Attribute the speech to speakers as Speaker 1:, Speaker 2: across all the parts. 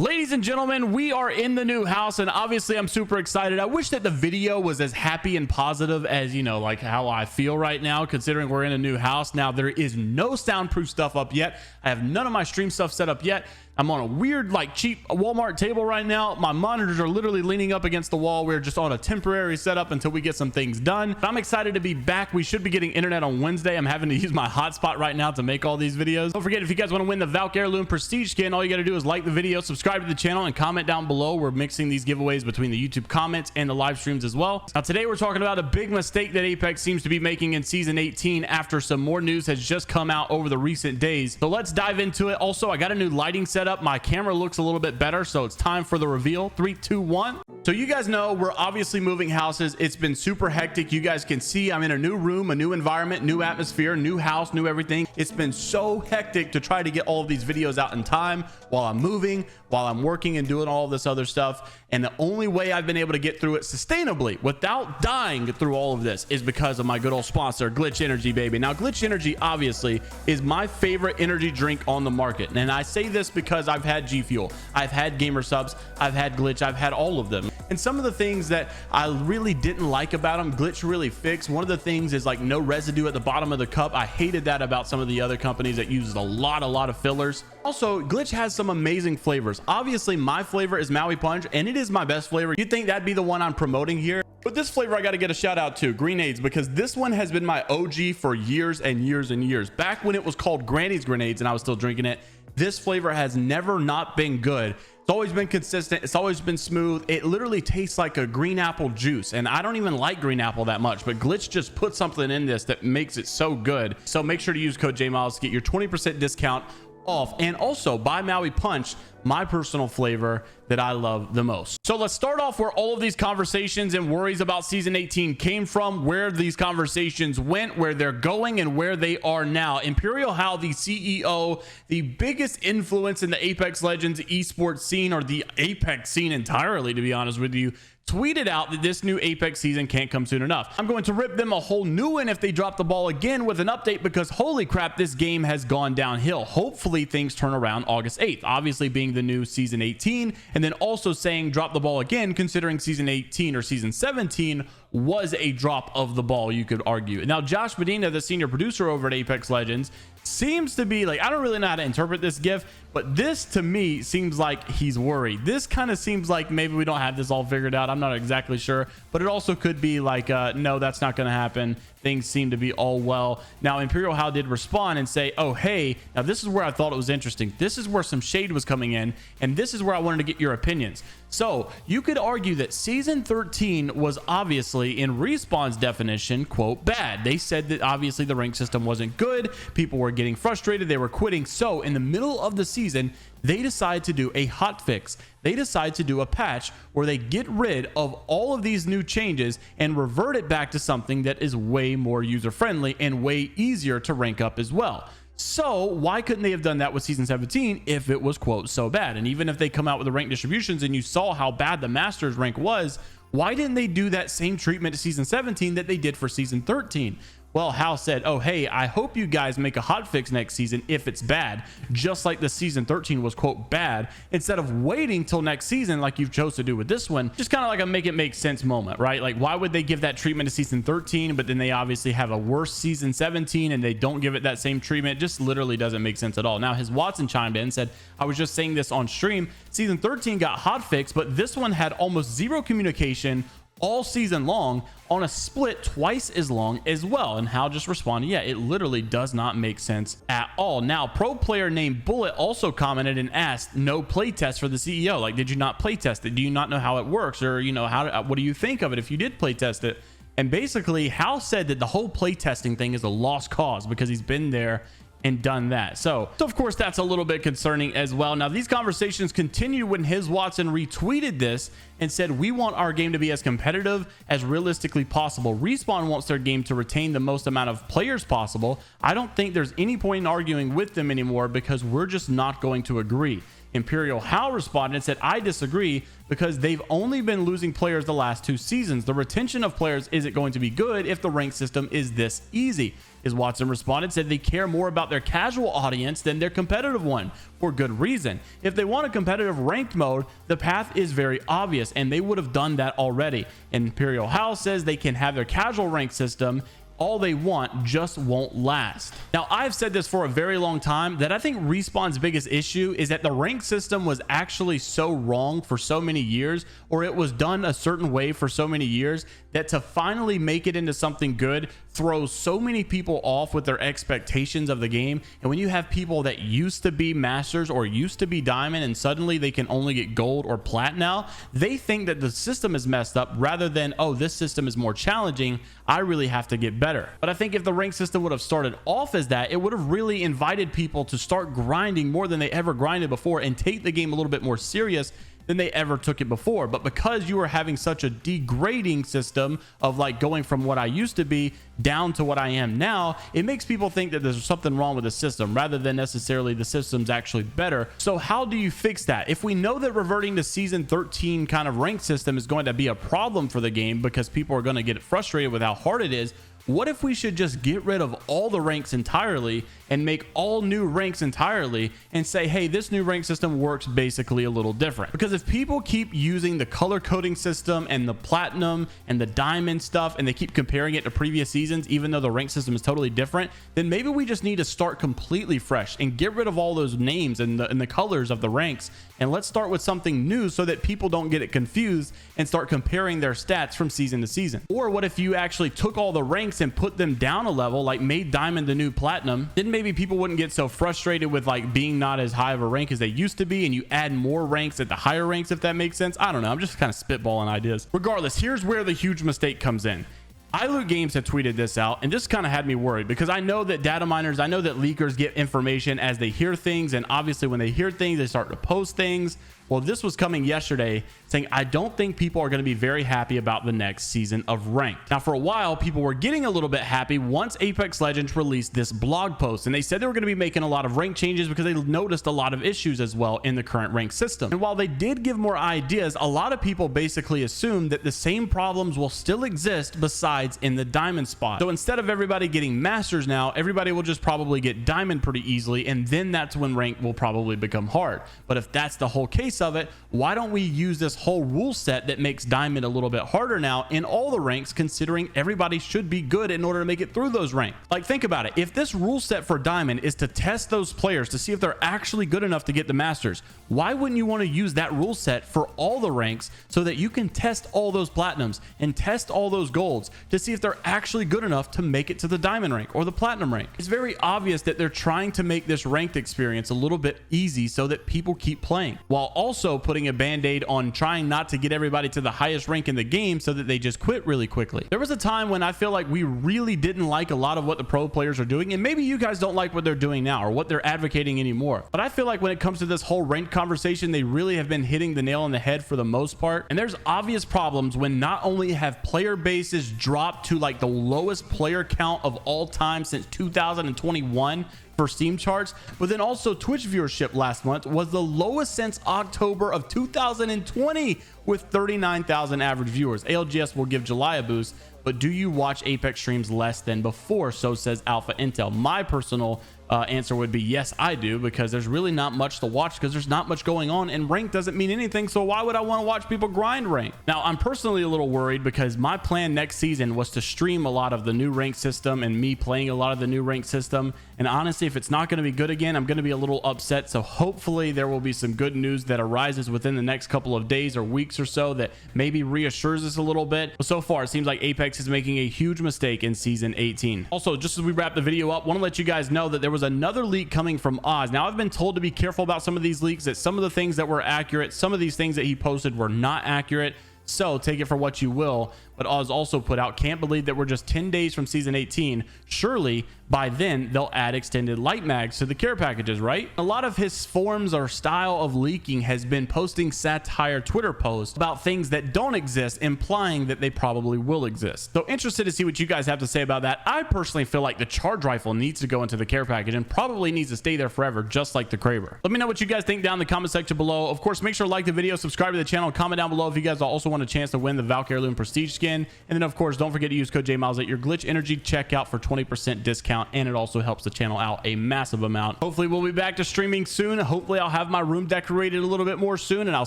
Speaker 1: Ladies and gentlemen, we are in the new house, and obviously I'm super excited. I wish that the video was as happy and positive as, you know, like how I feel right now, considering we're in a new house. Now, there is no soundproof stuff up yet. I have none of my stream stuff set up yet. I'm on a weird, like, cheap Walmart table right now. My monitors are literally leaning up against the wall. We're just on a temporary setup until we get some things done. But I'm excited to be back. We should be getting internet on Wednesday. I'm having to use my hotspot right now to make all these videos. Don't forget, if you guys want to win the Valk Heirloom Prestige skin, all you got to do is like the video, subscribe to the channel, and comment down below. We're mixing these giveaways between the YouTube comments and the live streams as well. Now, today we're talking about a big mistake that Apex seems to be making in Season 18 after some more news has just come out over the recent days. So let's dive into it. Also, I got a new lighting setup. My camera looks a little bit better, so it's time for the reveal. 3, 2, 1. So you guys know we're obviously moving houses. It's been super hectic. You guys can see I'm in a new room, a new environment, new atmosphere, new house, new everything. It's been so hectic to try to get all of these videos out in time while I'm moving, while I'm working and doing all this other stuff. And the only way I've been able to get through it sustainably without dying through all of this is because of my good old sponsor, Glytch Energy, baby. Now, Glytch Energy obviously is my favorite energy drink on the market. And I say this because I've had G Fuel, I've had Gamer Subs, I've had Glytch, I've had all of them. And some of the things that I really didn't like about them, Glytch really fixed. One of the things is like no residue at the bottom of the cup. I hated that about some of the other companies that uses a lot of fillers. Also, Glytch has some amazing flavors. Obviously, my flavor is Maui Punch, and it is my best flavor. You'd think that'd be the one I'm promoting here. But this flavor I got to get a shout out to, Grenades, because this one has been my OG for years and years and years. Back when it was called Granny's Grenades and I was still drinking it, this flavor has never not been good. It's always been consistent. It's always been smooth. It literally tastes like a green apple juice, and I don't even like green apple that much, but Glytch just put something in this that makes it so good. So make sure to use code JMeyels to get your 20% discount off, and also buy Maui Punch, my personal flavor that I love the most. So let's start off where all of these conversations and worries about Season 18 came from, where these conversations went, where they're going, and where they are now. Imperial Hal, the CEO, the biggest influence in the Apex Legends esports scene, or the Apex scene entirely, to be honest with you, tweeted out that this new Apex season can't come soon enough. I'm going to rip them a whole new one if they drop the ball again with an update, because holy crap, this game has gone downhill. Hopefully things turn around August 8th, obviously being the new Season 18, and then also saying drop the ball again, considering Season 18 or Season 17 was a drop of the ball, you could argue. Now, Josh Medina, the senior producer over at Apex Legends, seems to be like, I don't really know how to interpret this gif, but this to me seems like he's worried. This kind of seems like maybe we don't have this all figured out. I'm not exactly sure, but it also could be like, no, that's not going to happen. Things seem to be all well. Now, Imperial Hal did respond and say, oh, hey, now this is where I thought it was interesting. This is where some shade was coming in, and this is where I wanted to get your opinions. So you could argue that Season 13 was obviously, in Respawn's definition, quote, bad. They said that obviously the rank system wasn't good. People were getting frustrated. They were quitting. So in the middle of the season, they decide to do a hot fix. They decide to do a patch where they get rid of all of these new changes and revert it back to something that is way more user-friendly and way easier to rank up as well. So why couldn't they have done that with Season 17 if it was, quote, so bad? And even if they come out with the rank distributions and you saw how bad the Masters rank was, why didn't they do that same treatment to Season 17 that they did for Season 13? Well, Hal said, oh, hey, I hope you guys make a hotfix next season if it's bad, just like the Season 13 was, quote, bad, instead of waiting till next season like you've chose to do with this one. Just kind of like a make it make sense moment, right? Like, why would they give that treatment to Season 13, but then they obviously have a worse Season 17 and they don't give it that same treatment? It just literally doesn't make sense at all. Now, his Watson chimed in and said, I was just saying this on stream. Season 13 got hotfixed, but this one had almost zero communication all season long on a split twice as long as well. And Hal just responded, yeah, it literally does not make sense at all. Now, pro player named Bullet also commented and asked, no playtest for the CEO. Like, did you not playtest it? Do you not know how it works? Or, you know, what do you think of it if you did playtest it? And basically, Hal said that the whole playtesting thing is a lost cause because he's been there and done that. So of course that's a little bit concerning as well. Now, these conversations continue when his Watson retweeted this and said, we want our game to be as competitive as realistically possible. Respawn wants their game to retain the most amount of players possible. I don't think there's any point in arguing with them anymore because we're just not going to agree. Imperial Hal responded and said, I disagree, because they've only been losing players the last 2 seasons. The retention of players isn't going to be good if the rank system is this easy. Is Watson responded, said they care more about their casual audience than their competitive one, for good reason. If they want a competitive ranked mode, the path is very obvious, and they would have done that already. And Imperial Hal says they can have their casual rank system all they want, just won't last. Now, I've said this for a very long time, that I think Respawn's biggest issue is that the rank system was actually so wrong for so many years, or it was done a certain way for so many years, that to finally make it into something good throws so many people off with their expectations of the game. And when you have people that used to be masters or used to be diamond and suddenly they can only get gold or plat now, they think that the system is messed up, rather than, oh, this system is more challenging, I really have to get better. But I think if the rank system would have started off as that, it would have really invited people to start grinding more than they ever grinded before, and take the game a little bit more serious than they ever took it before. But because you are having such a degrading system of like going from what I used to be down to what I am now, it makes people think that there's something wrong with the system, rather than necessarily the system's actually better. So how do you fix that? If we know that reverting to season 13 kind of rank system is going to be a problem for the game, because people are going to get frustrated with how hard it is, what if we should just get rid of all the ranks entirely and make all new ranks entirely, and say, hey, this new rank system works basically a little different? Because if people keep using the color coding system and the platinum and the diamond stuff, and they keep comparing it to previous seasons, even though the rank system is totally different, then maybe we just need to start completely fresh and get rid of all those names and the colors of the ranks, and let's start with something new, so that people don't get it confused and start comparing their stats from season to season. Or what if you actually took all the ranks and put them down a level, like made diamond the new platinum? Then maybe people wouldn't get so frustrated with like being not as high of a rank as they used to be, and you add more ranks at the higher ranks, if that makes sense. I don't know, I'm just kind of spitballing ideas. Regardless, here's where the huge mistake comes in. iLoot Games had tweeted this out, and this kind of had me worried, because I know that data miners, I know that leakers get information as they hear things, and obviously when they hear things, they start to post things. Well, this was coming yesterday, saying, I don't think people are going to be very happy about the next season of Ranked. Now, for a while, people were getting a little bit happy once Apex Legends released this blog post, and they said they were going to be making a lot of rank changes because they noticed a lot of issues as well in the current rank system. And while they did give more ideas, a lot of people basically assumed that the same problems will still exist besides in the diamond spot. So instead of everybody getting masters now, everybody will just probably get diamond pretty easily, and then that's when rank will probably become hard. But if that's the whole case of it, why don't we use this whole rule set that makes diamond a little bit harder now in all the ranks, considering everybody should be good in order to make it through those ranks? Like, think about it. If this rule set for diamond is to test those players to see if they're actually good enough to get the masters, why wouldn't you want to use that rule set for all the ranks, so that you can test all those platinums and test all those golds to see if they're actually good enough to make it to the diamond rank or the platinum rank? It's very obvious that they're trying to make this ranked experience a little bit easy so that people keep playing, while also putting a band-aid on trying not to get everybody to the highest rank in the game so that they just quit really quickly. There was a time when I feel like we really didn't like a lot of what the pro players are doing, and maybe you guys don't like what they're doing now or what they're advocating anymore, but I feel like when it comes to this whole ranked conversation, they really have been hitting the nail on the head for the most part. And there's obvious problems when not only have player bases dropped to like the lowest player count of all time since 2021 for Steam charts, but then also Twitch viewership last month was the lowest since October of 2020 with 39,000 average viewers. ALGS will give July a boost, but do you watch Apex streams less than before? So says Alpha Intel. My personal answer would be yes, I do, because there's really not much to watch, because there's not much going on, and rank doesn't mean anything, so why would I want to watch people grind rank? Now, I'm personally a little worried, because my plan next season was to stream a lot of the new rank system and me playing a lot of the new rank system, and honestly, if it's not going to be good again, I'm going to be a little upset. So hopefully there will be some good news that arises within the next couple of days or weeks or so that maybe reassures us a little bit. But so far, it seems like Apex is making a huge mistake in season 18. Also, just as we wrap the video up, want to let you guys know that there was another leak coming from Oz. Now, I've been told to be careful about some of these leaks, that some of the things that were accurate, some of these things that he posted were not accurate. So take it for what you will. But Oz also put out, can't believe that we're just 10 days from season 18. Surely by then they'll add extended light mags to the care packages, right? A lot of his forms or style of leaking has been posting satire Twitter posts about things that don't exist, implying that they probably will exist. So interested to see what you guys have to say about that. I personally feel like the charge rifle needs to go into the care package and probably needs to stay there forever, just like the Kraber. Let me know what you guys think down in the comment section below. Of course, make sure to like the video, subscribe to the channel, comment down below if you guys also want a chance to win the Valk Heirloom Prestige skin. And then of course, don't forget to use code JMeyels at your Glytch Energy checkout for 20% discount, and it also helps the channel out a massive amount. Hopefully we'll be back to streaming soon. Hopefully I'll have my room decorated a little bit more soon, and I'll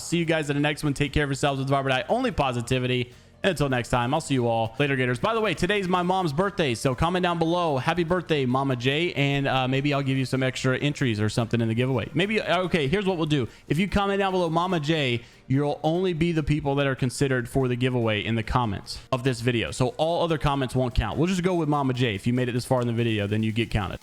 Speaker 1: see you guys in the next one. Take care of yourselves with Vibe or Die, only positivity. And until next time, I'll see you all later, Gators. By the way, today's my mom's birthday, so comment down below, happy birthday, Mama J, and maybe I'll give you some extra entries or something in the giveaway. Maybe, okay, here's what we'll do. If you comment down below Mama J, you'll only be the people that are considered for the giveaway in the comments of this video. So all other comments won't count. We'll just go with Mama J. If you made it this far in the video, then you get counted.